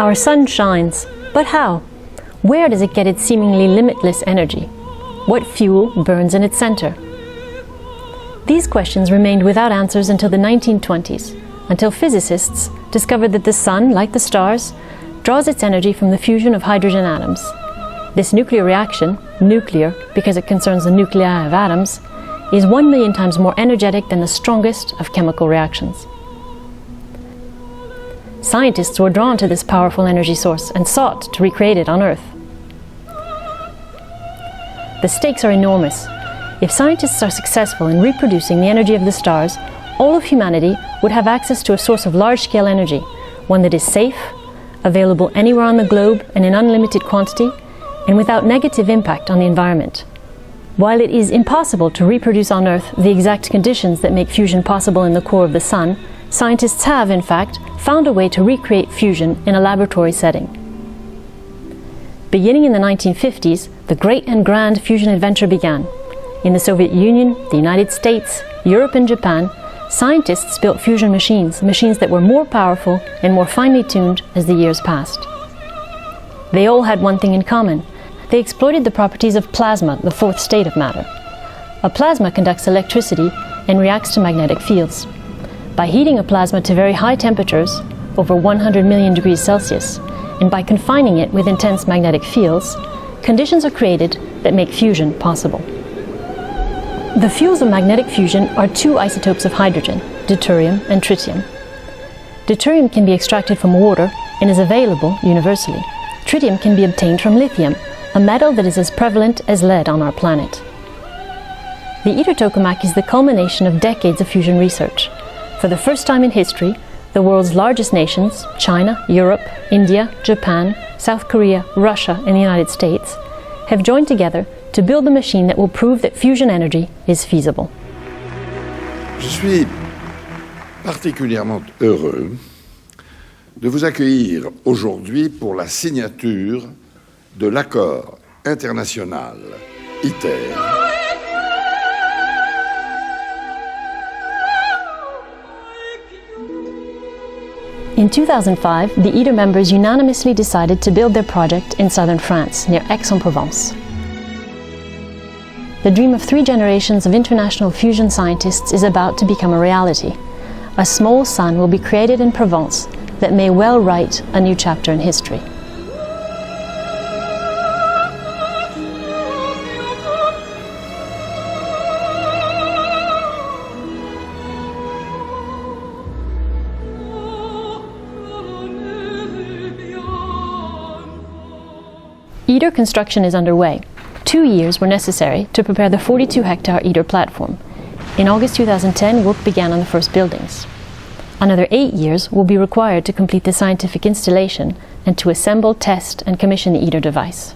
Our sun shines, but how? Where does it get its seemingly limitless energy? What fuel burns in its center? These questions remained without answers until the 1920s, until physicists discovered that the sun, like the stars, draws its energy from the fusion of hydrogen atoms. This nuclear reaction, nuclear because it concerns the nuclei of atoms, is 1 million times more energetic than the strongest of chemical reactions. Scientists were drawn to this powerful energy source and sought to recreate it on Earth. The stakes are enormous. If scientists are successful in reproducing the energy of the stars, all of humanity would have access to a source of large-scale energy, one that is safe, available anywhere on the globe and in unlimited quantity, and without negative impact on the environment. While it is impossible to reproduce on Earth the exact conditions that make fusion possible in the core of the Sun, scientists have, in fact, found a way to recreate fusion in a laboratory setting. Beginning in the 1950s, the great and grand fusion adventure began. In the Soviet Union, the United States, Europe and Japan, scientists built fusion machines that were more powerful and more finely tuned as the years passed. They all had one thing in common. They exploited the properties of plasma, the fourth state of matter. A plasma conducts electricity and reacts to magnetic fields. By heating a plasma to very high temperatures, over 100 million degrees Celsius, and by confining it with intense magnetic fields, conditions are created that make fusion possible. The fuels of magnetic fusion are two isotopes of hydrogen, deuterium and tritium. Deuterium can be extracted from water and is available universally. Tritium can be obtained from lithium, a metal that is as prevalent as lead on our planet. The ITER tokamak is the culmination of decades of fusion research. For the first time in history, the world's largest nations, China, Europe, India, Japan, South Korea, Russia, and the United States, have joined together to build a machine that will prove that fusion energy is feasible. Je suis particulièrement heureux de vous accueillir aujourd'hui pour la signature de l'accord international ITER. In 2005, the ITER members unanimously decided to build their project in southern France, near Aix-en-Provence. The dream of 3 generations of international fusion scientists is about to become a reality. A small sun will be created in Provence that may well write a new chapter in history. ITER construction is underway. 2 years were necessary to prepare the 42-hectare ITER platform. In August 2010, work began on the first buildings. Another 8 years will be required to complete the scientific installation and to assemble, test, and commission the ITER device.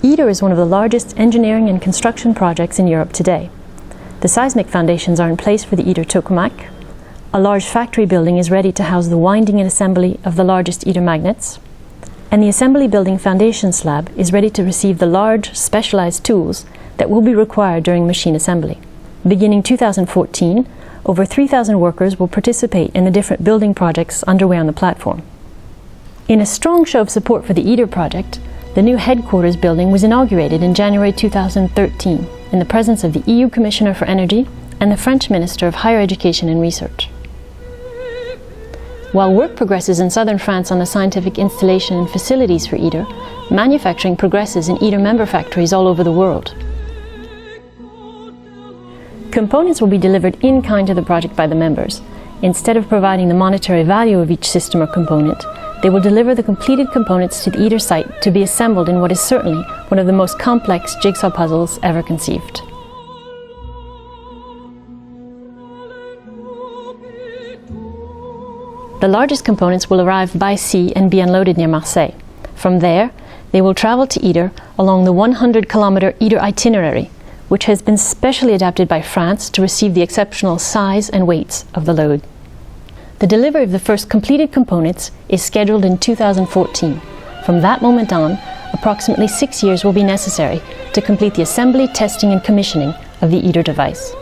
ITER is one of the largest engineering and construction projects in Europe today. The seismic foundations are in place for the ITER tokamak. A large factory building is ready to house the winding and assembly of the largest ITER magnets. And the assembly building foundation slab is ready to receive the large, specialized tools that will be required during machine assembly. Beginning 2014, over 3,000 workers will participate in the different building projects underway on the platform. In a strong show of support for the ITER project, the new headquarters building was inaugurated in January 2013 in the presence of the EU Commissioner for Energy and the French Minister of Higher Education and Research. While work progresses in southern France on the scientific installation and facilities for ITER, manufacturing progresses in ITER member factories all over the world. Components will be delivered in kind to the project by the members. Instead of providing the monetary value of each system or component, they will deliver the completed components to the ITER site to be assembled in what is certainly one of the most complex jigsaw puzzles ever conceived. The largest components will arrive by sea and be unloaded near Marseille. From there, they will travel to ITER along the 100-kilometer ITER itinerary, which has been specially adapted by France to receive the exceptional size and weights of the load. The delivery of the first completed components is scheduled in 2014. From that moment on, approximately 6 years will be necessary to complete the assembly, testing and commissioning of the ITER device.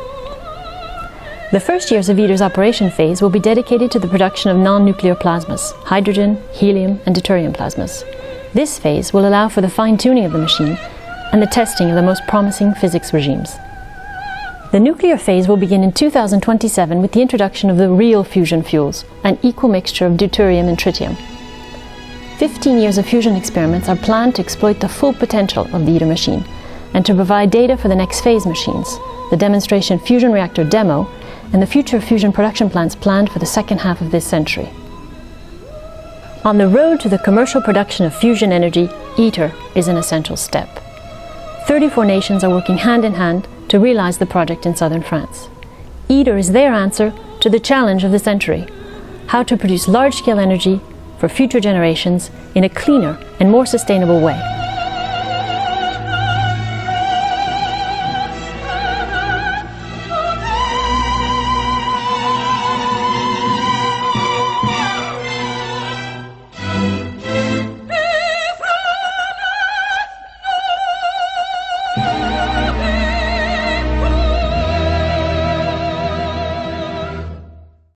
The first years of ITER's operation phase will be dedicated to the production of non-nuclear plasmas, hydrogen, helium and deuterium plasmas. This phase will allow for the fine-tuning of the machine and the testing of the most promising physics regimes. The nuclear phase will begin in 2027 with the introduction of the real fusion fuels, an equal mixture of deuterium and tritium. 15 years of fusion experiments are planned to exploit the full potential of the ITER machine and to provide data for the next phase machines, the demonstration fusion reactor demo, and the future fusion production plants planned for the second half of this century. On the road to the commercial production of fusion energy, ITER is an essential step. 34 nations are working hand in hand to realize the project in southern France. ITER is their answer to the challenge of the century: how to produce large-scale energy for future generations in a cleaner and more sustainable way.